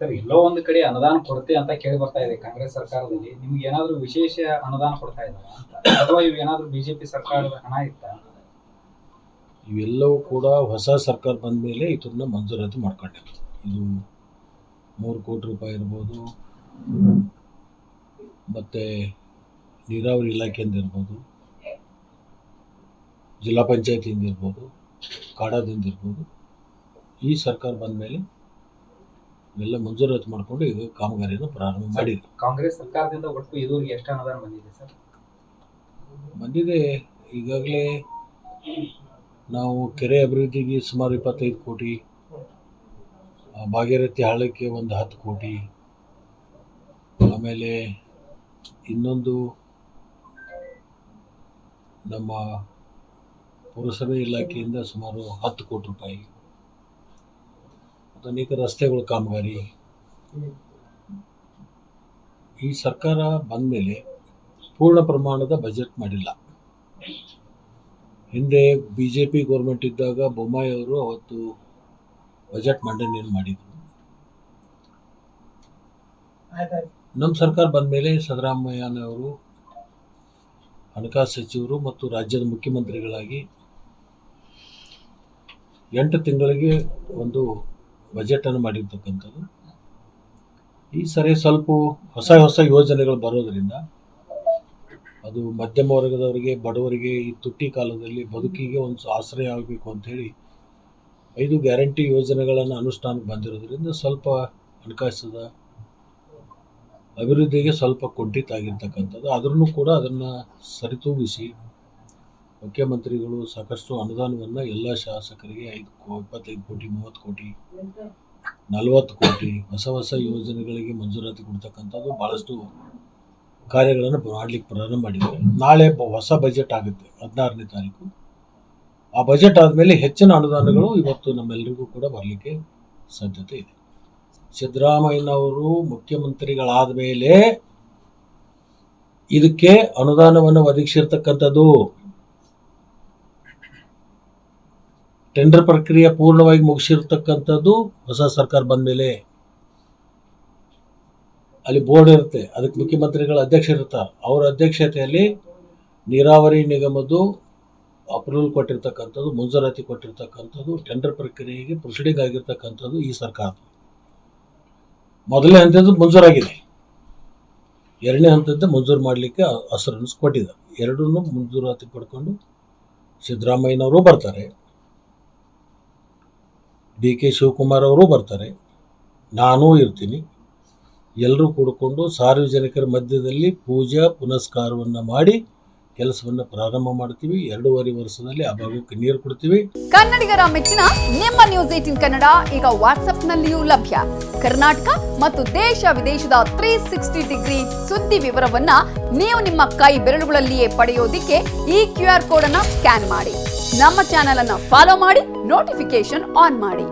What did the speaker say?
Sir, ಎಲ್ಲೋ ಒಂದು ಕಡೆ ಅನುದಾನ ಕೊರತೆ ಅಂತ ಕೇಳಿ ಬರ್ತಾ ಇದೆ ಕಾಂಗ್ರೆಸ್ ಸರ್ಕಾರದಲ್ಲಿ. ನಿಮ್ಗೆ ಏನಾದ್ರು ವಿಶೇಷ ಅನುದಾನ ಕೊಡ್ತಾ ಇದ್ದಾರಾ ಅಂತ, ಅಥವಾ ಇವು ಏನಾದ್ರು ಬಿಜೆಪಿ ಸರ್ಕಾರದ ಹಣ ಇತ್ತಾ? ಇವೆಲ್ಲವೂ ಕೂಡ ಹೊಸ ಸರ್ಕಾರ ಬಂದ ಮೇಲೆ ಇದನ್ನ ಮಂಜೂರಾತಿ ಮಾಡ್ಕೊಂಡಿದ್ರು. ಇದು 3 ಕೋಟಿ ರೂಪಾಯಿ ಇರ್ಬೋದು, ಮತ್ತು ನೀರಾವರಿ ಇಲಾಖೆಯಿಂದ ಇರ್ಬೋದು, ಜಿಲ್ಲಾ ಪಂಚಾಯತಿಯಿಂದ ಇರ್ಬೋದು, ಕಾಡಾದಿಂದ ಇರ್ಬೋದು. ಈ ಸರ್ಕಾರ ಬಂದ ಮೇಲೆ ಇವೆಲ್ಲ ಮಂಜೂರಾತಿ ಮಾಡಿಕೊಂಡು ಈಗ ಕಾಮಗಾರಿಯನ್ನು ಪ್ರಾರಂಭ ಮಾಡಿದ್ರು. ಕಾಂಗ್ರೆಸ್ ಸರ್ಕಾರದಿಂದ ಒಟ್ಟು ಇದುವರೆಗೆ ಎಷ್ಟು ಅನುದಾನ ಬಂದಿದೆ ಸರ್? ಬಂದಿದೆ. ಈಗಾಗಲೇ ನಾವು ಕೆರೆ ಅಭಿವೃದ್ಧಿಗೆ ಸುಮಾರು 25 ಕೋಟಿ, ಭಾಗೀರಥಿ ಹಳ್ಳಕ್ಕೆ ಒಂದು 10 ಕೋಟಿ, ಆಮೇಲೆ ಇನ್ನೊಂದು ನಮ್ಮ ಪುರಸಭೆ ಇಲಾಖೆಯಿಂದ ಸುಮಾರು 10 ಕೋಟಿ ರೂಪಾಯಿ, ಅನೇಕ ರಸ್ತೆಗಳ ಕಾಮಗಾರಿ. ಈ ಸರ್ಕಾರ ಬಂದ ಮೇಲೆ ಪೂರ್ಣ ಪ್ರಮಾಣದ ಬಜೆಟ್ ಮಾಡಿಲ್ಲ. ಹಿಂದೆ BJP ಗೌರ್ಮೆಂಟ್ ಇದ್ದಾಗ ಬೊಮ್ಮಾಯಿ ಅವರು ಅವತ್ತು ಬಜೆಟ್ ಮಂಡನೆಯನ್ನು ಮಾಡಿದರು. ನಮ್ಮ ಸರ್ಕಾರ ಬಂದ ಮೇಲೆ ಸಿದ್ದರಾಮಯ್ಯನವರು ಹಣಕಾಸು ಸಚಿವರು ಮತ್ತು ರಾಜ್ಯದ ಮುಖ್ಯಮಂತ್ರಿಗಳಾಗಿ 8 ತಿಂಗಳಿಗೆ ಒಂದು ಬಜೆಟನ್ನು ಮಾಡಿರ್ತಕ್ಕಂಥದ್ದು. ಈ ಸರಿ ಸ್ವಲ್ಪ ಹೊಸ ಯೋಜನೆಗಳು ಬರೋದರಿಂದ ಅದು ಮಧ್ಯಮ ವರ್ಗದವರಿಗೆ, ಬಡವರಿಗೆ ಈ ತುಟ್ಟಿ ಕಾಲದಲ್ಲಿ ಬದುಕಿಗೆ ಒಂದು ಆಶ್ರಯ ಆಗಬೇಕು ಅಂಥೇಳಿ 5 ಗ್ಯಾರಂಟಿ ಯೋಜನೆಗಳನ್ನು ಅನುಷ್ಠಾನಕ್ಕೆ ಬಂದಿರೋದ್ರಿಂದ ಸ್ವಲ್ಪ ಹಣಕಾಸದ ಅಭಿವೃದ್ಧಿಗೆ ಸ್ವಲ್ಪ ಕುಂಠಿತ ಆಗಿರ್ತಕ್ಕಂಥದ್ದು. ಆದ್ರೂ ಕೂಡ ಅದನ್ನು ಸರಿತೂಗಿಸಿ ಮುಖ್ಯಮಂತ್ರಿಗಳು ಸಾಕಷ್ಟು ಅನುದಾನವನ್ನು ಎಲ್ಲ ಶಾಸಕರಿಗೆ 25 ಕೋಟಿ, 30 ಕೋಟಿ, 40 ಕೋಟಿ ಹೊಸ ಯೋಜನೆಗಳಿಗೆ ಮಂಜೂರಾತಿ ಕೊಡ್ತಕ್ಕಂಥದ್ದು ಭಾಳಷ್ಟು ಕಾರ್ಯಗಳನ್ನು ಮಾಡಲಿಕ್ಕೆ ಪ್ರಾರಂಭ ಮಾಡಿದ್ದಾರೆ. ನಾಳೆ ಹೊಸ ಬಜೆಟ್ ಆಗುತ್ತೆ 16ನೇ ತಾರೀಕು. ಆ ಬಜೆಟ್ ಆದಮೇಲೆ ಹೆಚ್ಚಿನ ಅನುದಾನಗಳು ಇವತ್ತು ನಮ್ಮೆಲ್ಲರಿಗೂ ಕೂಡ ಬರಲಿಕ್ಕೆ ಸಾಧ್ಯತೆ ಇದೆ. ಸಿದ್ದರಾಮಯ್ಯನವರು ಮುಖ್ಯಮಂತ್ರಿಗಳಾದ ಮೇಲೆ ಇದಕ್ಕೆ ಅನುದಾನವನ್ನು ಒದಗಿಸಿರ್ತಕ್ಕಂಥದ್ದು. ಟೆಂಡರ್ ಪ್ರಕ್ರಿಯೆ ಪೂರ್ಣವಾಗಿ ಮುಗಿಸಿರ್ತಕ್ಕಂಥದ್ದು ಹೊಸ ಸರ್ಕಾರ ಬಂದ ಮೇಲೆ. ಅಲ್ಲಿ ಬೋರ್ಡ್ ಇರುತ್ತೆ, ಅದಕ್ಕೆ ಮುಖ್ಯಮಂತ್ರಿಗಳ ಅಧ್ಯಕ್ಷರಿರ್ತಾರೆ. ಅವರ ಅಧ್ಯಕ್ಷತೆಯಲ್ಲಿ ನೀರಾವರಿ ನಿಗಮದ್ದು ಅಪ್ರೂವಲ್ ಕೊಟ್ಟಿರ್ತಕ್ಕಂಥದ್ದು, ಮಂಜೂರಾತಿ ಕೊಟ್ಟಿರ್ತಕ್ಕಂಥದ್ದು, ಟೆಂಡರ್ ಪ್ರಕ್ರಿಯೆಗೆ ಪ್ರೊಸೀಡಿಂಗ್ ಆಗಿರ್ತಕ್ಕಂಥದ್ದು ಈ ಸರ್ಕಾರ. ಮೊದಲನೇ ಹಂತದ್ದು ಮಂಜೂರಾಗಿದೆ, 2ನೇ ಹಂತದ್ದು ಮಂಜೂರು ಮಾಡಲಿಕ್ಕೆ ಅಸರನ್ನು ಕೊಟ್ಟಿದ್ದಾರೆ. ಎರಡನ್ನೂ ಮಂಜೂರಾತಿ ಪಡ್ಕೊಂಡು ಸಿದ್ದರಾಮಯ್ಯನವರು ಬರ್ತಾರೆ, DK ಶಿವಕುಮಾರ್ ಅವರು ಬರ್ತಾರೆ, ನಾನೂ ಇರ್ತೀನಿ. ಎಲ್ಲರೂ ಕೂಡಿಕೊಂಡು ಸಾರ್ವಜನಿಕರ ಮಧ್ಯದಲ್ಲಿ ಪೂಜಾ ಪುನಸ್ಕಾರವನ್ನು ಮಾಡಿ ಕೆಲಸವನ್ನು ಪ್ರಾರಂಭ ಮಾಡ್ತೀವಿ. 2.5 ವರ್ಷದಲ್ಲಿ ಆ ಭಾಗಕ್ಕೆ ನೀರು ಕೊಡ್ತೀವಿ. ಕನ್ನಡಿಗರ ಮೆಚ್ಚಿನ ನಿಮ್ಮ ನ್ಯೂಸ್ 18 ಕನ್ನಡ ಈಗ ವಾಟ್ಸ್ಆಪ್ನಲ್ಲಿಯೂ ಲಭ್ಯ. ಕರ್ನಾಟಕ ಮತ್ತು ದೇಶ ವಿದೇಶದ 360 ಡಿಗ್ರಿ ಸುದ್ದಿ ವಿವರವನ್ನ ನೀವು ನಿಮ್ಮ ಕೈ ಬೆರಳುಗಳಲ್ಲಿಯೇ ಪಡೆಯೋದಿಕ್ಕೆ ಈ QR ಕೋಡ್ ಅನ್ನು ಸ್ಕ್ಯಾನ್ ಮಾಡಿ. ನಮ್ಮ ಚಾನೆಲ್ ಅನ್ನು ಫಾಲೋ ಮಾಡಿ, ನೋಟಿಫಿಕೇಶನ್ ಆನ್ ಮಾಡಿ.